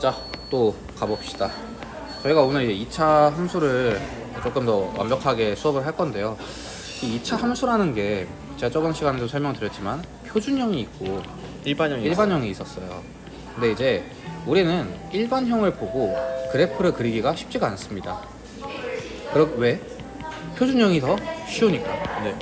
자, 또 가봅시다. 저희가 오늘 이제 2차 함수를 조금 더 완벽하게 수업을 할 건데요. 이 2차 함수라는 게 제가 저번 시간에도 설명드렸지만 표준형이 있고 일반형이 있었어요. 근데 이제 우리는 일반형을 보고 그래프를 그리기가 쉽지가 않습니다. 왜? 표준형이 더 쉬우니까. 네.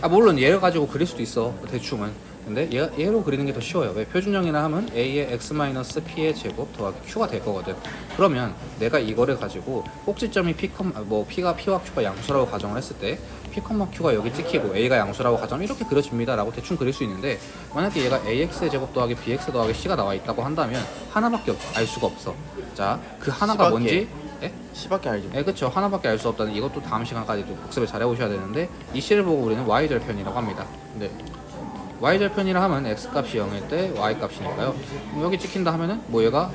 물론 얘를 가지고 그릴 수도 있어, 대충은. 근데 얘로 그리는 게 더 쉬워요. 왜? 표준형이라 하면 a의 x-p의 제곱 더하기 q가 될 거거든. 그러면 내가 이거를 가지고 꼭지점이 p가 p와 q가 양수라고 가정을 했을 때 p, q가 여기 찍히고 a가 양수라고 가정하면 이렇게 그려집니다 라고 대충 그릴 수 있는데, 만약에 얘가 ax의 제곱 더하기 bx 더하기 c가 나와 있다고 한다면 하나밖에 알 수가 없어. 자, 그 하나가 뭔지 C밖에 알지. 그쵸. 하나밖에 알 수 없다는, 이것도 다음 시간까지도 복습을 잘 해오셔야 되는데, 이 C를 보고 우리는 Y절편이라고 합니다. 네. Y절편이라 하면 X값이 0일 때 Y값이니까요. 여기 찍힌다 하면은 얘가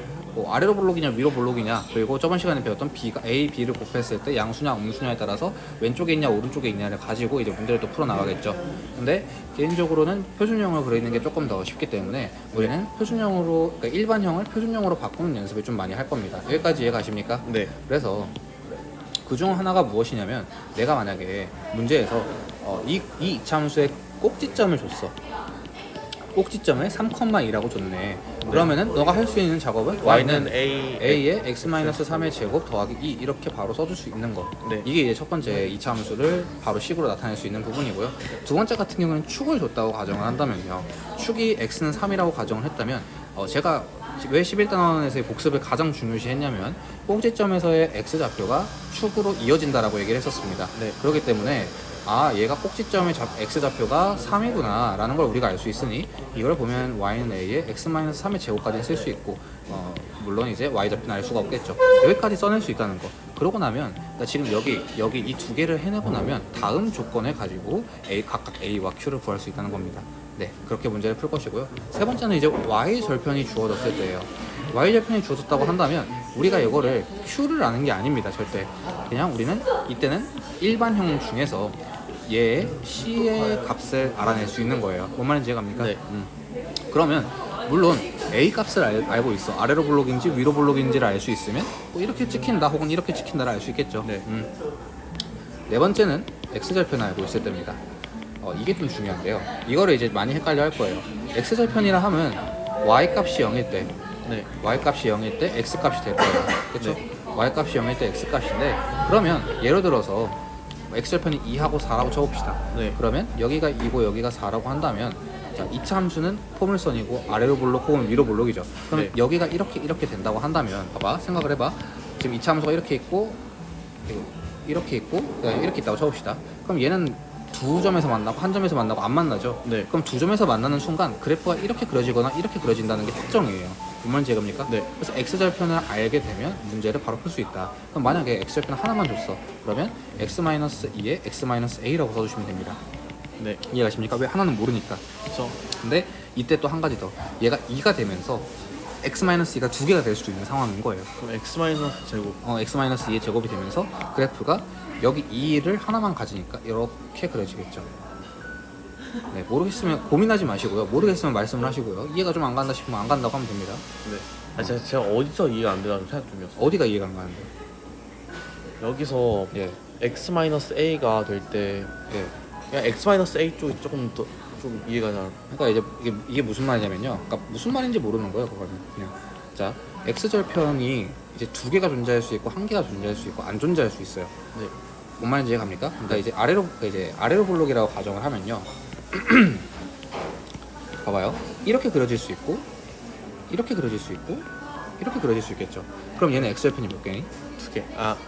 아래로 볼록이냐 위로 볼록이냐, 그리고 저번 시간에 배웠던 B가 A, B를 곱했을 때 양수냐 음수냐에 따라서 왼쪽에 있냐 오른쪽에 있냐를 가지고 이제 문제를 또 풀어나가겠죠. 근데 개인적으로는 표준형을 그리는 게 조금 더 쉽기 때문에 우리는 표준형으로, 그러니까 일반형을 표준형으로 바꾸는 연습을 좀 많이 할 겁니다. 여기까지 이해가십니까? 네. 그래서 그중 하나가 무엇이냐면, 내가 만약에 문제에서 이 이차함수의 꼭지점을 줬어. 꼭지점에 3,2라고 줬네. 그러면은 너가 할 수 있는 작업은 Y는 A의 x-3의 제곱 더하기 2 이렇게 바로 써줄 수 있는 거. 네. 이게 이제 첫 번째 2차 함수를 바로 식으로 나타낼 수 있는 부분이고요. 두 번째 같은 경우는 축을 줬다고 가정을 한다면요. 축이 x는 3이라고 가정을 했다면 제가 왜 11단원에서의 복습을 가장 중요시 했냐면, 꼭지점에서의 x좌표가 축으로 이어진다라고 얘기를 했었습니다. 네. 그렇기 때문에 얘가 꼭지점의 x좌표가 3이구나 라는 걸 우리가 알 수 있으니, 이걸 보면 y는 a의 x-3의 제곱까지 쓸 수 있고, 물론 이제 y좌표는 알 수가 없겠죠. 여기까지 써낼 수 있다는 거. 그러고 나면 지금 여기 이 두 개를 해내고 나면 다음 조건을 가지고 각각 a와 q를 구할 수 있다는 겁니다. 네, 그렇게 문제를 풀 것이고요. 세 번째는 이제 y절편이 주어졌을 때예요. y절편이 주어졌다고 한다면 우리가 이거를 q를 아는 게 아닙니다, 절대. 그냥 우리는 이때는 일반형 중에서 얘의 c의 값을 알아낼 수 있는 거예요. 뭔 말인지 이해갑니까? 네. 그러면 물론 a 값을 알고 있어. 아래로 볼록인지 위로 볼록인지를 알 수 있으면 이렇게 찍힌다 혹은 이렇게 찍힌다를 알 수 있겠죠. 네. 네 번째는 x절편을 알고 있을 때입니다. 이게 좀 중요한데요. 이거를 이제 많이 헷갈려 할 거예요. x절편이라 하면 y값이 0일 때, 네. y값이 0일 때 x값이 될 거예요. 그렇죠? 네. y값이 0일 때 x값인데, 그러면 예를 들어서 x절편이 2하고 4라고 쳐봅시다. 네. 그러면 여기가 2고 여기가 4라고 한다면, 자, 2차 함수는 포물선이고 아래로 볼록 혹은 위로 볼록이죠. 그럼 네. 여기가 이렇게 된다고 한다면, 봐봐, 생각을 해봐. 지금 2차 함수가 이렇게 있고 이렇게 있고 이렇게 있다고 쳐봅시다. 그럼 얘는 두 점에서 만나고 한 점에서 만나고 안 만나죠. 네. 그럼 두 점에서 만나는 순간 그래프가 이렇게 그려지거나 이렇게 그려진다는 게 특정이에요. 뭔 말인지 이해갑니까? 네. 그래서 x절편을 알게 되면 문제를 바로 풀 수 있다. 그럼 만약에 x절편 하나만 줬어. 그러면 x-2에 x-a라고 써주시면 됩니다. 네. 이해가십니까? 왜? 하나는 모르니까. 그렇죠. 근데 이때 또 한 가지 더, 얘가 2가 되면서 x-2가 두 개가 될 수도 있는 상황인 거예요. 그럼 x 제곱. x-2의 제곱이 되면서 그래프가 여기 2를 하나만 가지니까 이렇게 그려지겠죠. 네, 모르겠으면 고민하지 마시고요. 모르겠으면 말씀을 하시고요. 이해가 좀 안 간다 싶으면 안 간다고 하면 됩니다. 네. 제가 어디서 이해가 안 되나 좀 생각 중이었어요. 어디가 이해가 안 가는데? 여기서 예. x-a가 될 때 예. 그냥 x-a 쪽이 조금 더 좀 이해가 잘. 그러니까 이제 이게 무슨 말이냐면요. 그러니까 무슨 말인지 모르는 거예요, 그거는. 그냥 자, x절편이 이제 두 개가 존재할 수 있고 한 개가 존재할 수 있고 안 존재할 수 있어요. 네. 뭔 말인지 이해갑니까? 그러니까 이제 아래로 볼록이라고 가정을 하면요. 봐봐요. 이렇게 그려질 수 있고 이렇게 그려질 수 있고 이렇게 그려질 수 있겠죠. 그럼 얘는 x절편이 몇 개니? 두 개.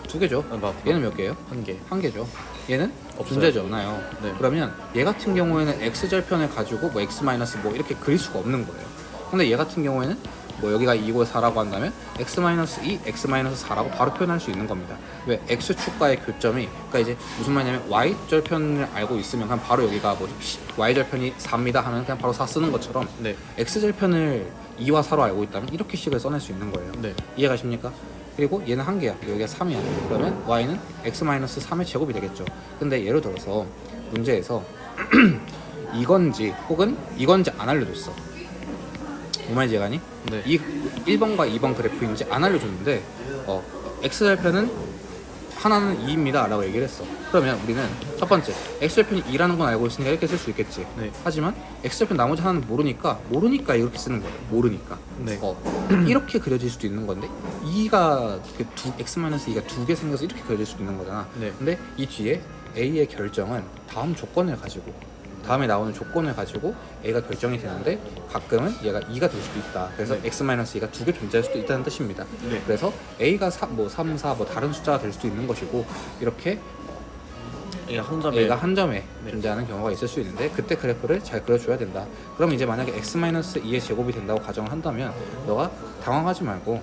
두 개죠. 얘는 몇 개예요? 한 개. 한 개죠. 얘는 없어요. 존재하지 않아요. 네. 그러면 얘 같은 경우에는 x절편을 가지고 x 마이너스 이렇게 그릴 수가 없는 거예요. 근데 얘 같은 경우에는 여기가 2고 4라고 한다면 x-2, x-4라고 바로 표현할 수 있는 겁니다. 왜? x축과의 교점이, 그러니까 이제 무슨 말이냐면 y절편을 알고 있으면 그냥 바로 여기가 y절편이 4입니다 하면 그냥 바로 4 쓰는 것처럼, 네. x절편을 2와 4로 알고 있다면 이렇게 식을 써낼 수 있는 거예요. 네. 이해가십니까? 그리고 얘는 한 개야. 여기가 3이야. 그러면 y는 x-3의 제곱이 되겠죠. 근데 예를 들어서 문제에서 이건지 혹은 이건지 안 알려줬어. 뭔 말인지 이해가니? 네. 이 1번과 2번 그래프인지 안 알려줬는데 x절편은 하나는 2입니다 라고 얘기를 했어. 그러면 우리는 첫 번째 x절편이 2라는 건 알고 있으니까 이렇게 쓸 수 있겠지. 네. 하지만 x절편 나머지 하나는 모르니까 이렇게 쓰는 거예요. 모르니까. 네. 이렇게 그려질 수도 있는 건데 2가 x-2가 두 개 생겨서 이렇게 그려질 수도 있는 거잖아. 네. 근데 이 뒤에 a의 결정은 다음 조건을 가지고 다음에 나오는 조건을 가지고 a가 결정이 되는데 가끔은 얘가 2가 될 수도 있다. 그래서 네. x-2가 두 개 존재할 수도 있다는 뜻입니다. 네. 그래서 a가 3, 4 다른 숫자가 될 수도 있는 것이고 이렇게 A가 한 점에 a가 한 점에 네. 존재하는 경우가 있을 수 있는데 그때 그래프를 잘 그려줘야 된다. 그럼 이제 만약에 x-2의 제곱이 된다고 가정을 한다면 너가 당황하지 말고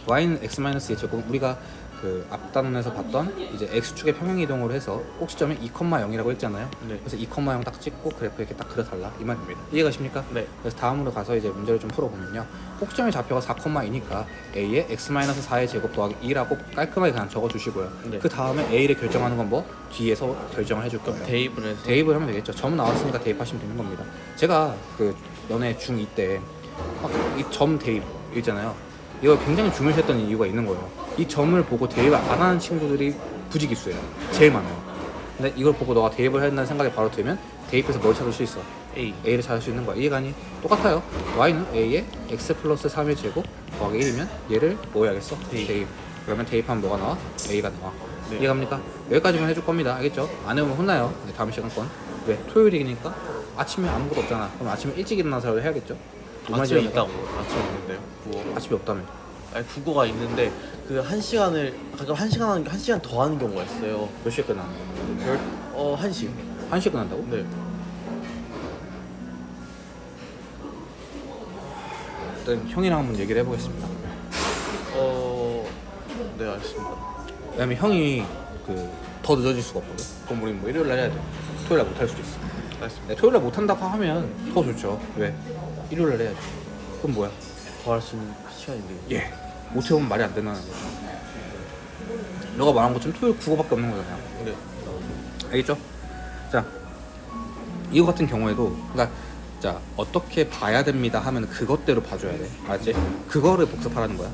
y는 x-2의 제곱 우리가 그 앞단원에서 봤던 이제 x축의 평행 이동으로 해서 꼭지점에 2,0이라고 했잖아요. 네. 그래서 2,0 딱 찍고 그래프 이렇게 딱 그려달라 이 말입니다. 이해가십니까? 네. 그래서 다음으로 가서 이제 문제를 좀 풀어보면요. 꼭지점의 좌표가 4,2니까 a의 x-4의 제곱 더하기 2라고 깔끔하게 그냥 적어주시고요. 네. 그 다음에 a를 결정하는 건 뭐? 뒤에서 결정을 해줄 겁니다. 대입을 해서 대입을 하면 되겠죠. 점 나왔으니까 대입하시면 되는 겁니다. 제가 그 연애 중2 때 이 점 대입 있잖아요. 이걸 굉장히 중요시했던 이유가 있는 거예요. 이 점을 보고 대입을 안 하는 친구들이 부지기수예요. 제일 많아요. 근데 이걸 보고 너가 대입을 해야 된다는 생각이 바로 들면 대입해서 뭘 찾을 수 있어? A를 찾을 수 있는 거야. 이해가니? 똑같아요. Y는 A의 x 플러스 3의 제곱 더하기 1이면 얘를 뭐 해야겠어? 대입. 그러면 대입하면 뭐가 나와? A가 나와. 네. 이해갑니까? 여기까지만 해줄 겁니다. 알겠죠? 안 해보면 혼나요. 네, 다음 시간 건. 왜? 토요일이니까 아침에 아무것도 없잖아. 그럼 아침에 일찍 일어나서 해야겠죠? 아침에 있다고 아침에 있는데요. 국어. 아침에 없다며. 아니 국어가 있는데 그 1시간을 가끔 1시간 하는 게 1시간 더 하는 경우가 있어요. 몇 시에 끝나? 1시. 1시에 끝난다고? 네. 일단 형이랑 한번 얘기를 해보겠습니다. 네 알겠습니다. 왜냐면 형이 그 더 늦어질 수가 없거든. 그럼 우리는 뭐 일요일 날 해야 돼. 토요일 날 못 할 수도 있어. 알겠습니다. 네, 토요일 날 못 한다고 하면 더 좋죠. 왜? 일요일 날 해야지. 그럼 뭐야? 더 할 수 있는 시간인데요. 예. 못 해보면 말이 안 된다는 거죠. 너가 말한 것처럼 토요일 국어밖에 없는 거잖아요. 네. 알겠죠? 자, 이거 같은 경우에도 그러니까 자 어떻게 봐야 됩니다 하면 그것대로 봐줘야 돼. 알았지? 그거를 복습하라는 거야.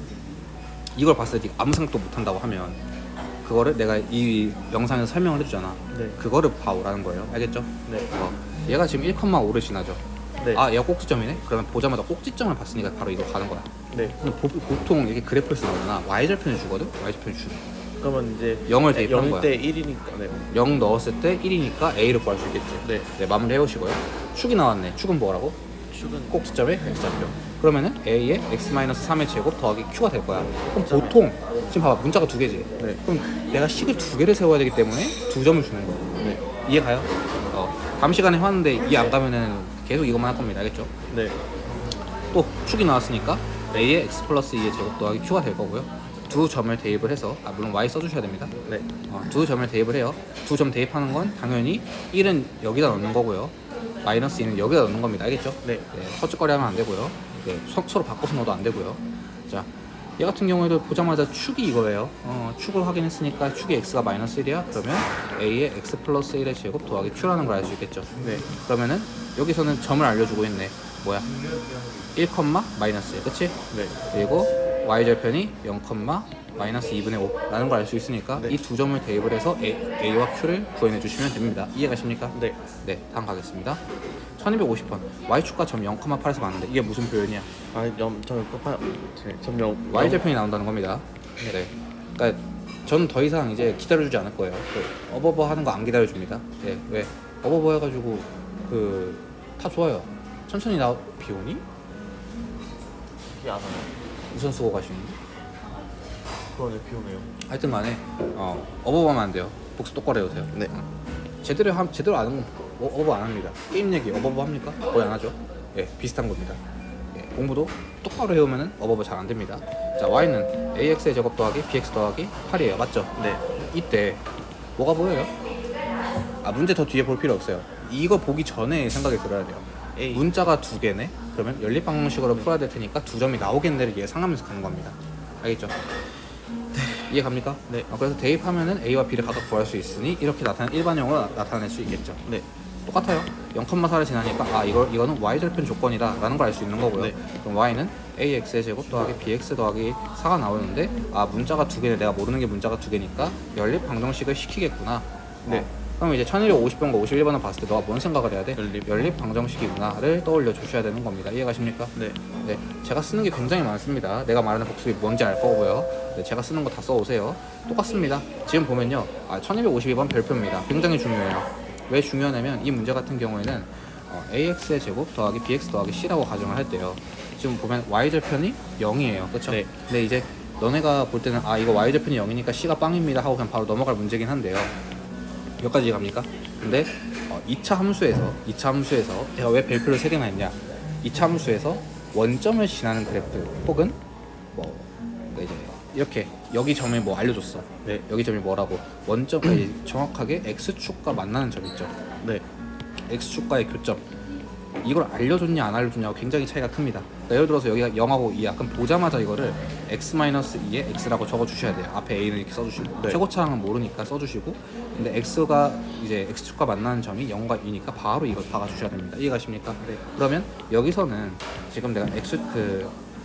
이걸 봤을 때 아무 생각도 못 한다고 하면 그거를 내가 이 영상에서 설명을 해주잖아. 네. 그거를 봐오라는 거예요. 알겠죠? 네. 얘가 지금 1,5를 지나죠. 네. 아, 얘가 꼭지점이네? 그러면 보자마자 꼭지점을 봤으니까 바로 이거 가는 거야. 네. 근데 보통 이게 그래프를 쓰거나 y절편을 주거든? y절편을 주네. 그러면 이제 0을 대입하는 0일 거야. 때 1이니까 네. 0 넣었을 때 1이니까 a를 구할 수 있겠지. 네. 네, 마무리 해보시고요. 축이 나왔네. 축은 뭐라고? 축은 꼭지점의 x좌표. 그러면은 a의 x-3의 제곱 더하기 q가 될 거야. 그럼 그렇죠. 보통 지금 봐봐 문자가 두 개지. 네. 그럼 내가 식을 두 개를 세워야 되기 때문에 두 점을 주는 거야. 네. 이해 가요? 다음 시간에 하는데 이해 안 가면은 계속 이것만 할 겁니다. 알겠죠? 네. 또 축이 나왔으니까 a의 x 플러스 2의 제곱 더하기 q가 될 거고요. 두 점을 대입을 해서 물론 y 써주셔야 됩니다. 네. 두 점을 대입을 해요. 두 점 대입하는 건 당연히 1은 여기다 넣는 거고요. 마이너스 2는 여기다 넣는 겁니다. 알겠죠? 네. 헛짓거리 하면 안 되고요. 네, 서로 바꿔서 넣어도 안 되고요. 자, 얘 같은 경우에도 보자마자 축이 이거예요. 축을 확인했으니까 축이 x가 마이너스 1이야. 그러면 a의 x 플러스 1의 제곱 더하기 q라는 걸 알 수 있겠죠. 네. 그러면은 여기서는 점을 알려주고 있네. 뭐야? 1, 마이너스 1, 그치? 네. 그리고 y절편이 0, 마이너스 2분의 5라는 걸 알 수 있으니까 네. 이 두 점을 대입을 해서 a와 q를 구해내 주시면 됩니다. 이해가십니까? 네. 네, 다음 가겠습니다. 1250번 y축과 점 0,8에서 맞는데 이게 무슨 표현이야? 아니 저는 끝판 점령 y절편이 나온다는 겁니다. 네. 그러니까 저는 더 이상 이제 기다려주지 않을 거예요. 그 어버버 하는 거 안 기다려줍니다. 네, 왜? 어버버 해가지고 다 좋아요. 천천히 비 오니? 비 안 와요. 우선 쓰고 가시는데? 그러네 비 오네요. 하여튼 간에 어버버 하면 안 돼요. 복습 똑바로 해도 돼요. 네. 제대로 안 하는 건 어버버 안 합니다. 게임 얘기 어버버 합니까? 거의 안 하죠. 예, 비슷한 겁니다. 예, 공부도 똑바로 해오면은 어버버 잘 안 됩니다. 자, y는 ax의 제곱 더하기 bx 더하기 8이에요. 맞죠? 네. 이때 뭐가 보여요? 문제 더 뒤에 볼 필요 없어요. 이거 보기 전에 생각이 들어야 돼요. A. 문자가 두 개네? 그러면 연립 방정식으로 풀어야 될 테니까 두 점이 나오겠네를 예상하면서 가는 겁니다. 알겠죠? 이해 갑니까? 네. 그래서 대입하면은 a와 b를 각각 구할 수 있으니 이렇게 일반형으로 나타낼 수 있겠죠. 네. 똑같아요. 0,4를 지나니까 이거는 y절편 조건이다 라는 걸 알 수 있는 거고요. 네. 그럼 y는 AX의 제곱 더하기 BX 더하기 4가 나오는데 아 문자가 두 개네. 내가 모르는 게 문자가 두 개니까 연립 방정식을 시키겠구나. 네. 그럼 이제 1250번과 51번을 봤을 때 너가 뭔 생각을 해야 돼? 연립. 방정식이구나를 떠올려 주셔야 되는 겁니다. 이해가십니까? 네. 네, 제가 쓰는 게 굉장히 많습니다. 내가 말하는 복습이 뭔지 알 거고요. 네, 제가 쓰는 거 다 써오세요. 똑같습니다. 지금 보면요, 1252번 별표입니다. 굉장히 중요해요. 왜 중요하냐면 이 문제 같은 경우에는 AX의 제곱 더하기 BX 더하기 C라고 가정을 할 때요. 지금 보면 Y절편이 0이에요. 그렇죠? 네. 근데 이제 너네가 볼 때는 이거 Y절편이 0이니까 C가 빵입니다 하고 그냥 바로 넘어갈 문제긴 한데요. 여기까지 갑니까? 근데 2차 함수에서 제가 왜 별표를 3개나 했냐? 2차 함수에서 원점을 지나는 그래프 혹은 이제 이렇게 여기 점이 뭐 알려줬어. 네. 여기 점이 뭐라고 원점 정확하게 x축과 만나는 점 있죠. 네. x축과의 교점 이걸 알려줬냐 안 알려줬냐가 굉장히 차이가 큽니다. 그러니까 예를 들어서 여기가 0하고 2 약간 보자마자 이거를 x-2에 x라고 적어주셔야 돼요. 앞에 a는 이렇게 써주시고 네. 최고차항은 모르니까 써주시고 근데 x가 이제 x축과 만나는 점이 0과 2니까 바로 이걸 박아주셔야 됩니다. 이해가십니까? 네. 그러면 여기서는 지금 내가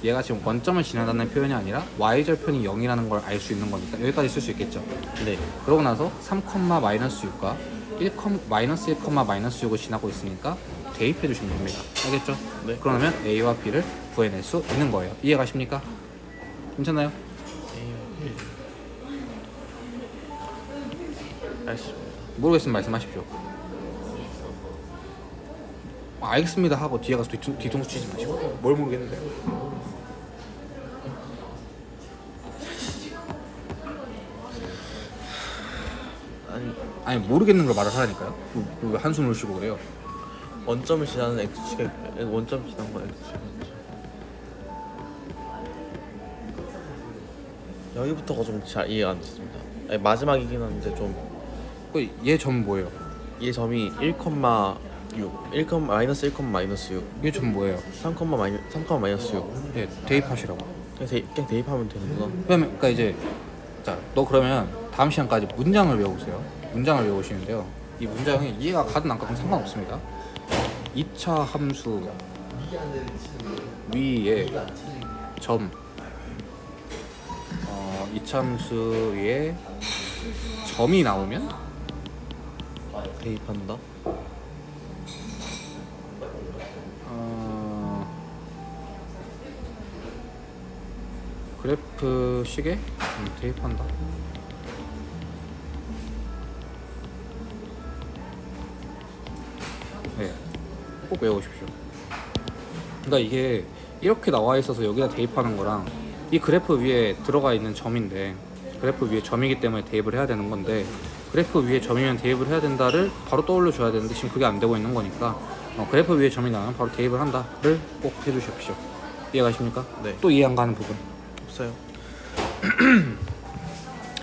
얘가 지금 원점을 지나다는 표현이 아니라 y절편이 0이라는 걸 알 수 있는 거니까 여기까지 쓸 수 있겠죠. 네. 그러고 나서 3,-6과 1,-6을 지나고 있으니까 대입해 주시면 됩니다. 알겠죠? 네. 그러면 A와 B를 구해낼 수 있는 거예요. 이해가십니까? 괜찮나요? 알겠습니다. 모르겠으면 말씀하십시오. 알겠습니다 하고 뒤에 가서 뒤통수 치지 마시고 뭘 모르겠는데요. 아니 모르겠는 걸 말을 하라니까요. 왜 한숨을 쉬고 그래요? 원점을 지나는 x축의 원점 지난 건 x축. 여기부터가 좀 잘 이해가 안 됐습니다. 아니, 마지막이긴 한데 좀 얘 점 뭐예요? 이 점이 1,6, 1, 마이너스 1, 마이너스 6, 얘 점 뭐예요? 3, 마이너스 6. 예, 대입하시라고. 그냥 대입하면 되는구나. 그러니까 이제 너 그러면 다음 시간까지 문장을 외우세요. 문장을 외우시는데요. 이 문장이 이해가 가든 안 가든 상관없습니다. 2차 함수 위에 점 2차 함수 위에 점이 나오면 대입한다. 그래프식에 대입한다. 네, 꼭 외우십시오. 그러니까 이게 이렇게 나와 있어서 여기다 대입하는 거랑 이 그래프 위에 들어가 있는 점인데 그래프 위에 점이기 때문에 대입을 해야 되는 건데 그래프 위에 점이면 대입을 해야 된다를 바로 떠올려 줘야 되는데 지금 그게 안 되고 있는 거니까 그래프 위에 점이 나오면 바로 대입을 한다를 꼭 해주십시오. 이해가십니까? 네. 또 이해 안 가는 부분 없어요.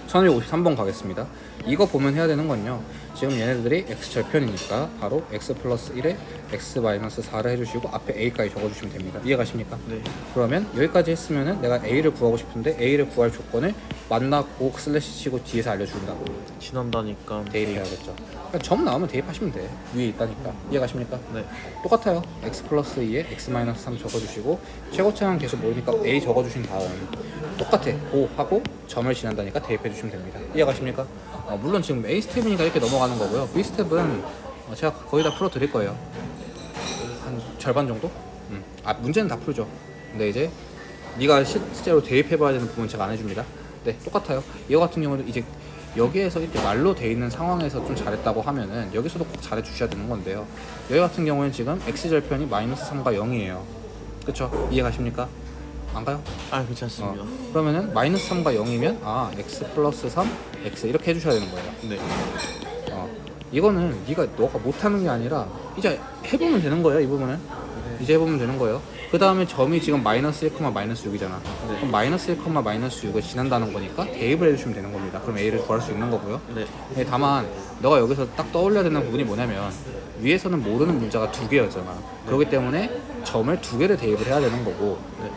1253번 가겠습니다. 이거 보면 해야 되는 건요. 지금 얘네들이 x절편이니까 바로 x 플러스 1에 x 마이너스 4를 해주시고 앞에 a까지 적어주시면 됩니다. 이해가십니까? 네. 그러면 여기까지 했으면은 내가 a를 구하고 싶은데 a를 구할 조건을 만나고 슬래시 치고 뒤에서 알려준다고 지난다니까 대입해야겠죠. 그러니까 점 나오면 대입하시면 돼. 위에 있다니까. 이해가십니까? 네. 똑같아요. x 플러스 2에 x 마이너스 3 적어주시고 최고차항 계속 모르니까 a 적어주신 다음 똑같아. 고 하고 점을 지난다니까 대입해주시면 됩니다. 이해가십니까? 물론 지금 A 스텝이니까 이렇게 넘어가는 거고요. B 스텝은 제가 거의 다 풀어드릴 거예요. 한 절반 정도? 문제는 다 풀죠. 근데 이제 네가 실제로 대입해봐야 되는 부분 제가 안 해줍니다. 네, 똑같아요. 이거 같은 경우는 이제 여기에서 이렇게 말로 돼 있는 상황에서 좀 잘했다고 하면은 여기서도 꼭 잘해 주셔야 되는 건데요. 여기 같은 경우는 지금 x절편이 마이너스 3과 0이에요. 그쵸? 이해가십니까? 안 가요? 아 괜찮습니다. 그러면은 마이너스 3과 0이면 x 플러스 3, x 이렇게 해주셔야 되는 거예요. 네. 이거는 너가 못하는 게 아니라 이제 해보면 되는 거예요. 이 부분은 이제 해보면 되는 거예요. 그 다음에 점이 지금 마이너스 1, 마이너스 6이잖아. 네. 그럼 마이너스 1, 마이너스 6을 지난다는 거니까 대입을 해주시면 되는 겁니다. 그럼 a를 구할 수 있는 거고요. 네. 네, 다만 너가 여기서 딱 떠올려야 되는 부분이 뭐냐면 위에서는 모르는 문자가 2개였잖아. 그렇기 때문에 점을 2개를 대입을 해야 되는 거고 네.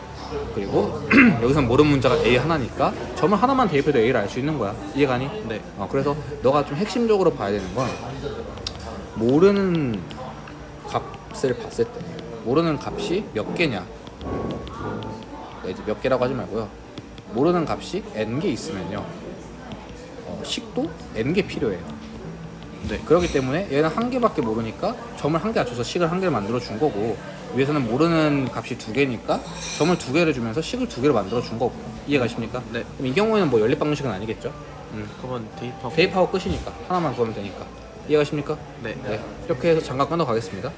그리고 여기서는 모르는 문자가 a 하나니까 점을 하나만 대입해도 a를 알 수 있는 거야. 이해가니? 네. 그래서 너가 좀 핵심적으로 봐야 되는 건 모르는 값을 봤을 때 모르는 값이 몇 개냐 이제 몇 개라고 하지 말고요. 모르는 값이 n개 있으면요. 식도 n개 필요해요. 네. 그렇기 때문에 얘는 한 개밖에 모르니까 점을 한 개 맞춰서 식을 한 개를 만들어 준 거고, 위에서는 모르는 값이 두 개니까 점을 두 개를 주면서 식을 두 개를 만들어 준 거고요. 이해가십니까? 네. 그럼 이 경우에는 뭐 연립 방식은 아니겠죠? 그러면 대입하고. 대입하고 끝이니까 하나만 구하면 되니까. 이해가십니까? 네. 네. 이렇게 해서 잠깐 끊어 가겠습니다.